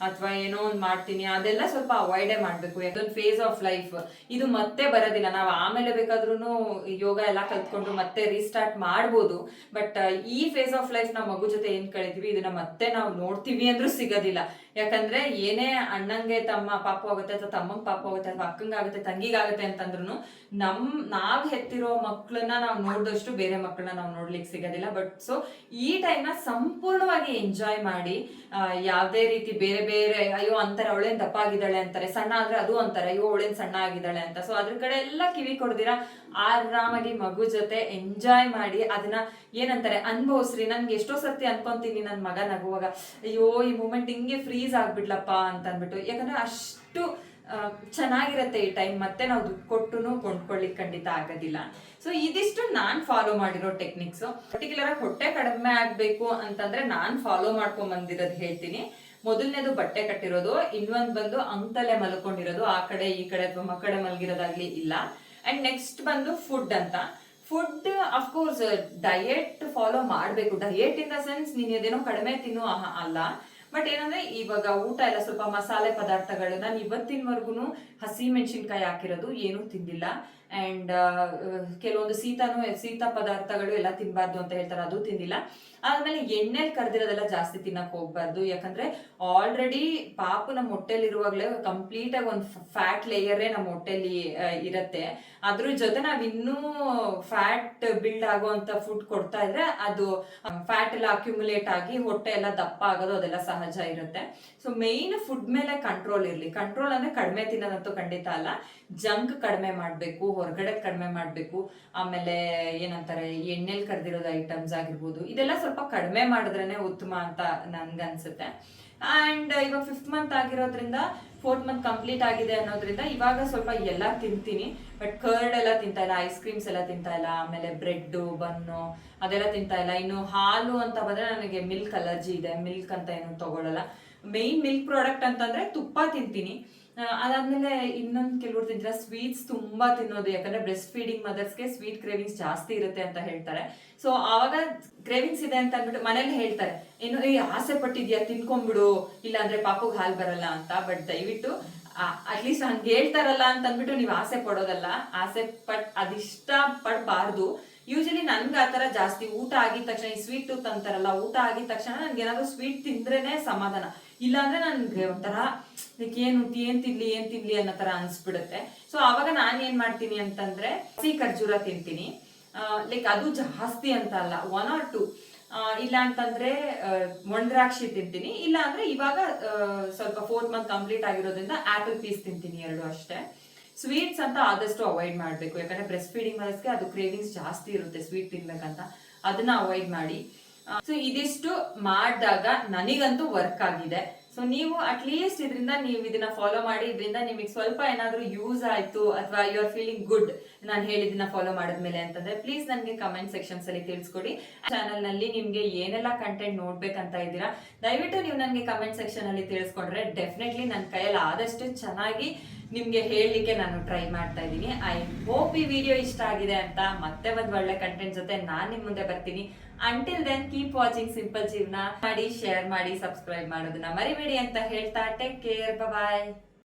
ಅಥವಾ ಏನೋ ಒಂದು ಮಾಡ್ತೀನಿ ಅದೆಲ್ಲ ಸ್ವಲ್ಪ ಅವಾಯ್ಡೇ ಮಾಡ್ಬೇಕು. ಯಾಕಂದ್ರೆ ಫೇಸ್ ಆಫ್ ಲೈಫ್ ಇದು ಮತ್ತೆ ಬರೋದಿಲ್ಲ. ನಾವು ಆಮೇಲೆ ಬೇಕಾದ್ರೂ ಯೋಗ ಎಲ್ಲ ಕಲ್ತ್ಕೊಂಡು ಮತ್ತೆ ರೀಸ್ಟಾರ್ಟ್ ಮಾಡ್ಬೋದು. ಬಟ್ ಈ ಫೇಸ್ ಆಫ್ ಲೈಫ್ ನಾವು ಮಗು ಜೊತೆ ಏನ್ ಕಳಿತೀವಿ ಇದನ್ನ ಮತ್ತೆ ನಾವು ನೋಡ್ತೀವಿ ಅಂದ್ರೂ ಸಿಗೋದಿಲ್ಲ. ಯಾಕಂದ್ರೆ ಏನೇ ಅಣ್ಣಂಗೆ ಪಾಪು ಆಗುತ್ತೆ ಅಥವಾ ತಮ್ಮಂಗ್ ಪಾಪು ಆಗುತ್ತೆ ಅಥವಾ ಅಕ್ಕಂಗಾಗುತ್ತೆ ತಂಗಿಗಾಗುತ್ತೆ ಅಂತಂದ್ರು ನಾವ್ ಹೆತ್ತಿರೋ ಮಕ್ಕಳನ್ನ ನಾವು ನೋಡಿದಷ್ಟು ಬೇರೆ ಮಕ್ಕಳನ್ನ ನಾವು ನೋಡ್ಲಿಕ್ಕೆ ಸಿಗೋದಿಲ್ಲ. ಬಟ್ ಸೊ ಈ ಟೈಮ್ ನ ಸಂಪೂರ್ಣವಾಗಿ ಎಂಜಾಯ್ ಮಾಡಿ. ಯಾವ್ದೇ ರೀತಿ ಬೇರೆ ಬೇರೆ ಅಯ್ಯೋ ಅಂತಾರೆ ಅವಳೇನ್ ದಪ್ಪ ಆಗಿದ್ದಾಳೆ ಅಂತಾರೆ, ಸಣ್ಣ ಆದ್ರೆ ಅದು ಅಂತಾರೆ ಅಯ್ಯೋ ಅವಳೇನ್ ಸಣ್ಣ ಆಗಿದ್ದಾಳೆ ಅಂತ. ಸೊ ಅದ್ರ ಕಡೆ ಎಲ್ಲ ಕಿವಿ ಕೊಡ್ದಿರಾ ಆರಾಮಾಗಿ ಮಗು ಜೊತೆ ಎಂಜಾಯ್ ಮಾಡಿ ಅದನ್ನ ಏನಂತಾರೆ ಅನ್ಭವಿಸ್ರಿ. ನನ್ಗೆ ಎಷ್ಟೋ ಸರ್ತಿ ಅನ್ಕೊಂತೀನಿ ನನ್ ಮಗ ನಗುವಾಗ ಅಯ್ಯೋ ಈ ಮೂಮೆಂಟ್ ಹಿಂಗೆ ಫ್ರೀಸ್ ಆಗ್ಬಿಡ್ಲಪ್ಪ ಅಂತ ಅಂದ್ಬಿಟ್ಟು. ಯಾಕಂದ್ರೆ ಅಷ್ಟು ಚೆನ್ನಾಗಿರತ್ತೆ ಈ ಟೈಮ್. ಮತ್ತೆ ನಾವು ದುಡ್ಡು ಕೊಟ್ಟು ಕೊಂಡ್ಕೊಳ್ಳಿಕ್ ಖಂಡಿತ ಆಗೋದಿಲ್ಲ. ಸೊ ಇದಿಷ್ಟು ನಾನ್ ಫಾಲೋ ಮಾಡಿರೋ ಟೆಕ್ನಿಕ್ಸ್. ಪರ್ಟಿಕ್ಯುಲರ್ ಆಗಿ ಹೊಟ್ಟೆ ಕಡಿಮೆ ಆಗ್ಬೇಕು ಅಂತಂದ್ರೆ ನಾನ್ ಫಾಲೋ ಮಾಡ್ಕೊಂಡ್ ಬಂದಿರೋದು ಹೇಳ್ತೀನಿ. ಮೊದಲನೇದು ಬಟ್ಟೆ ಕಟ್ಟಿರೋದು, ಇನ್ನೊಂದು ಬಂದು ಅಂಕತಲೆ ಮಲ್ಕೊಂಡಿರೋದು, ಆ ಕಡೆ ಈ ಕಡೆ ಅಥವಾ ಮಕ್ಕಡೆ ಮಲಗಿರೋದಾಗ್ಲಿ ಇಲ್ಲ. ಅಂಡ್ ನೆಕ್ಸ್ಟ್ ಬಂದು ಫುಡ್ ಅಂತ. ಫುಡ್ ಅಫ್ಕೋರ್ಸ್ ಡಯೆಟ್ ಫಾಲೋ ಮಾಡ್ಬೇಕು. ಡಯೆಟ್ ಇನ್ ದ ಸೆನ್ಸ್ ನೀನ್ ಅದೇನೋ ಕಡಿಮೆ ತಿನ್ನು ಅಲ್ಲ. ಬಟ್ ಏನಂದ್ರೆ ಇವಾಗ ಊಟ ಎಲ್ಲ ಸ್ವಲ್ಪ ಮಸಾಲೆ ಪದಾರ್ಥಗಳು, ನಾನು ಇವತ್ತಿನವರೆಗೂ ಹಸಿ ಮೆಣಸಿನ್ಕಾಯಿ ಹಾಕಿರೋದು ಏನೂ ತಿಂದಿಲ್ಲ. ಅಂಡ್ ಕೆಲವೊಂದು ಶೀತ ಪದಾರ್ಥಗಳು ಎಲ್ಲ ತಿನ್ಬಾರ್ದು ಅಂತ ಹೇಳ್ತಾರೆ, ಅದು ತಿಂದಿಲ್ಲ. ಆದ್ಮೇಲೆ ಎಣ್ಣೆಲಿ ಕರ್ದಿರೋದೆಲ್ಲ ಜಾಸ್ತಿ ತಿನ್ನಕ್ ಹೋಗ್ಬಾರ್ದು. ಯಾಕಂದ್ರೆ ಆಲ್ರೆಡಿ ಪಾಪು ನಮ್ಮ ಹೊಟ್ಟೆಲಿರುವಾಗ್ಲೇ ಕಂಪ್ಲೀಟ್ ಆಗಿ ಒಂದು ಫ್ಯಾಟ್ ಲೇಯರೇ ನಮ್ಮ ಹೊಟ್ಟೆಲಿ ಇರತ್ತೆ. ಅದ್ರ ಜೊತೆ ನಾವ್ ಇನ್ನೂ ಫ್ಯಾಟ್ ಬಿಲ್ಡ್ ಆಗುವಂತ ಫುಡ್ ಕೊಡ್ತಾ ಇದ್ರೆ ಅದು ಫ್ಯಾಟ್ ಎಲ್ಲ ಅಕ್ಯುಮುಲೇಟ್ ಆಗಿ ಹೊಟ್ಟೆ ಎಲ್ಲ ದಪ್ಪ ಆಗೋದು ಅದೆಲ್ಲ ಸಹಜ ಇರುತ್ತೆ. ಸೊ ಮೇನ್ ಫುಡ್ ಮೇಲೆ ಕಂಟ್ರೋಲ್ ಇರ್ಲಿ. ಕಂಟ್ರೋಲ್ ಅಂದ್ರೆ ಕಡಿಮೆ ತಿನ್ನೋದಂತ ಅಂತೂ ಖಂಡಿತ ಅಲ್ಲ. ಜಂಕ್ ಕಡಿಮೆ ಮಾಡಬೇಕು, ಹೊರಗಡೆ ಕಡಿಮೆ ಮಾಡಬೇಕು, ಆಮೇಲೆ ಏನಂತಾರೆ ಎಣ್ಣೆಲಿ ಕರೆದಿರೋದು ಐಟಮ್ಸ್ ಆಗಿರ್ಬೋದು, ಇದೆಲ್ಲ ಸ್ವಲ್ಪ ಕಡಿಮೆ ಮಾಡಿದ್ರೇನೆ ಉತ್ತಮ ಅಂತ ನನ್ಗನ್ಸುತ್ತೆ. ಅಂಡ್ ಇವಾಗ 5th ಮಂತ್ ಆಗಿರೋದ್ರಿಂದ 4th ಮಂತ್ ಕಂಪ್ಲೀಟ್ ಆಗಿದೆ ಅನ್ನೋದ್ರಿಂದ ಇವಾಗ ಸ್ವಲ್ಪ ಎಲ್ಲ ತಿಂತೀನಿ. ಬಟ್ ಕರ್ಡ್ ಎಲ್ಲ ತಿಂತಾ ಇಲ್ಲ, ಐಸ್ ಕ್ರೀಮ್ಸ್ ಎಲ್ಲ ತಿಂತಾ ಇಲ್ಲ, ಆಮೇಲೆ ಬ್ರೆಡ್ ಬನ್ನು ಅದೆಲ್ಲ ತಿಂತಾ ಇಲ್ಲ. ಇನ್ನು ಹಾಲು ಅಂತ ಬಂದ್ರೆ ನನಗೆ ಮಿಲ್ಕ್ ಅಲರ್ಜಿ ಇದೆ, ಮಿಲ್ಕ್ ಅಂತ ಏನು ತಗೊಳ್ಳಲ್ಲ. ಮೇನ್ ಮಿಲ್ಕ್ ಪ್ರಾಡಕ್ಟ್ ಅಂತಂದ್ರೆ ತುಪ್ಪ ತಿಂತೀನಿ. ಅದಾದ್ಮೇಲೆ ಇನ್ನೊಂದು ಕೆಲವರು ತಿಂತಾರೆ ಸ್ವೀಟ್ಸ್ ತುಂಬಾ ತಿನ್ನೋದು, ಯಾಕಂದ್ರೆ ಬ್ರೆಸ್ಟ್ ಫೀಡಿಂಗ್ ಮದರ್ಸ್ಗೆ ಸ್ವೀಟ್ ಕ್ರೇವಿಂಗ್ಸ್ ಜಾಸ್ತಿ ಇರುತ್ತೆ ಅಂತ ಹೇಳ್ತಾರೆ. ಸೊ ಆವಾಗ ಕ್ರೇವಿಂಗ್ಸ್ ಇದೆ ಅಂತ ಅಂದ್ಬಿಟ್ಟು ಮನೇಲಿ ಹೇಳ್ತಾರೆ, ಏನು ಈ ಆಸೆ ಪಟ್ಟಿದ್ಯಾ ತಿನ್ಕೊಂಡ್ಬಿಡು, ಇಲ್ಲ ಅಂದ್ರೆ ಪಾಪುಗ್ ಹಾಲ್ ಬರಲ್ಲ ಅಂತ. ಬಟ್ ದಯವಿಟ್ಟು ಅಟ್ಲೀಸ್ಟ್ ಹಂಗೆ ಹೇಳ್ತಾರಲ್ಲ ಅಂತ ಅಂದ್ಬಿಟ್ಟು ನೀವು ಆಸೆ ಪಡೋದಲ್ಲ, ಆಸೆ ಅದಿಷ್ಟ ಪಡಬಾರ್ದು. ಯೂಶಲಿ ನನ್ಗೆ ಆತರ ಜಾಸ್ತಿ ಊಟ ಆಗಿದ ತಕ್ಷಣ, ಈ ಸ್ವೀಟ್ ಟೂತ್ ಅಂತಾರಲ್ಲ, ಊಟ ಆಗಿದ ತಕ್ಷಣ ನನ್ಗೆ ಏನಾದ್ರು ಸ್ವೀಟ್ ತಿಂದ್ರೇನೆ ಸಮಾಧಾನ. ಇಲ್ಲಾಂದ್ರೆ ನನ್ಗೆ ಒಂಥರ ಏನ್ ತಿನ್ಲಿ ಅನ್ನೋ ತರ ಅನ್ಸ್ಬಿಡುತ್ತೆ. ಸೊ ಅವಾಗ ನಾನ್ ಏನ್ ಮಾಡ್ತೀನಿ ಅಂತಂದ್ರೆ ಹಸಿ ಖರ್ಜೂರ ತಿಂತೀನಿ. ಲೈಕ್ ಅದು ಜಾಸ್ತಿ ಅಂತ ಅಲ್ಲ, 1 or 2. ಇಲ್ಲ ಅಂತಂದ್ರೆ ಒಣದ್ರಾಕ್ಷಿ ತಿಂತೀನಿ. ಇಲ್ಲ ಅಂದ್ರೆ ಇವಾಗ ಸ್ವಲ್ಪ 4th ಮಂತ್ ಕಂಪ್ಲೀಟ್ ಆಗಿರೋದ್ರಿಂದ ಆಪಲ್ ಪೀಸ್ ತಿಂತೀನಿ, 2 ಅಷ್ಟೇ. ಸ್ವೀಟ್ಸ್ ಅಂತ ಆದಷ್ಟು ಅವಾಯ್ಡ್ ಮಾಡ್ಬೇಕು, ಯಾಕಂದ್ರೆ ಬ್ರೆಸ್ಟ್ ಫೀಡಿಂಗ್ ಮದರ್ಸ್ಗೆ ಅದು ಕ್ರೇವಿಂಗ್ಸ್ ಜಾಸ್ತಿ ಇರುತ್ತೆ ಸ್ವೀಟ್ ತಿನ್ಬೇಕಂತ, ಅದನ್ನ ಅವಾಯ್ಡ್ ಮಾಡಿ. ಸೊ ಇದಿಷ್ಟು ಮಾಡಿದಾಗ ನನಗಂತೂ ವರ್ಕ್ ಆಗಿದೆ. ಸೊ ನೀವು ಅಟ್ಲೀಸ್ಟ್ ಇದರಿಂದ ನೀವು ಇದನ್ನ ಫಾಲೋ ಮಾಡಿ, ಇದರಿಂದ ನಿಮಗೆ ಸ್ವಲ್ಪ ಏನಾದ್ರೂ ಯೂಸ್ ಆಯ್ತು ಅಥವಾ ಯು ಆರ್ ಫೀಲಿಂಗ್ ಗುಡ್ ನಾನು ಹೇಳಿದನ್ನ ಫಾಲೋ ಮಾಡಿದ್ಮೇಲೆ ಅಂತಂದ್ರೆ ಪ್ಲೀಸ್ ನನಗೆ ಕಮೆಂಟ್ ಸೆಕ್ಷನ್ಸ್ ಅಲ್ಲಿ ತಿಳಿಸ್ಕೊಡಿ. ಚಾನಲ್ ನಲ್ಲಿ ನಿಮ್ಗೆ ಏನೆಲ್ಲ ಕಂಟೆಂಟ್ ನೋಡ್ಬೇಕಂತ ಇದ್ದೀರಾ ದಯವಿಟ್ಟು ನೀವು ನನಗೆ ಕಮೆಂಟ್ ಸೆಕ್ಷನ್ ಅಲ್ಲಿ ತಿಳಿಸ್ಕೊಂಡ್ರೆ ಡೆಫಿನೆಟ್ಲಿ ನನ್ನ ಕೈಯಲ್ಲಿ ಆದಷ್ಟು ಚೆನ್ನಾಗಿ ನಿಮ್ಗೆ ಹೇಳಲಿಕ್ಕೆ ನಾನು ಟ್ರೈ ಮಾಡ್ತಾ ಇದ್ದೀನಿ. ಐ ಹೋಪ್ ಈ ವಿಡಿಯೋ ಇಷ್ಟ ಆಗಿದೆ ಅಂತ. ಮತ್ತೆ ಒಂದು ಒಳ್ಳೆ ಕಂಟೆಂಟ್ ಜೊತೆ ನಾನು ನಿಮ್ ಮುಂದೆ ಬರ್ತೀನಿ. Until then keep watching simple ಜೀವನ. ಮಾಡಿ, ಶೇರ್ ಮಾಡಿ, ಸಬ್ಸ್ಕ್ರೈಬ್ ಮಾಡೋದನ್ನ ಮರಿಬೇಡಿ ಅಂತ ಹೇಳ್ತಾ ಟೇಕ್ ಕೇರ್, ಬಾಯ್.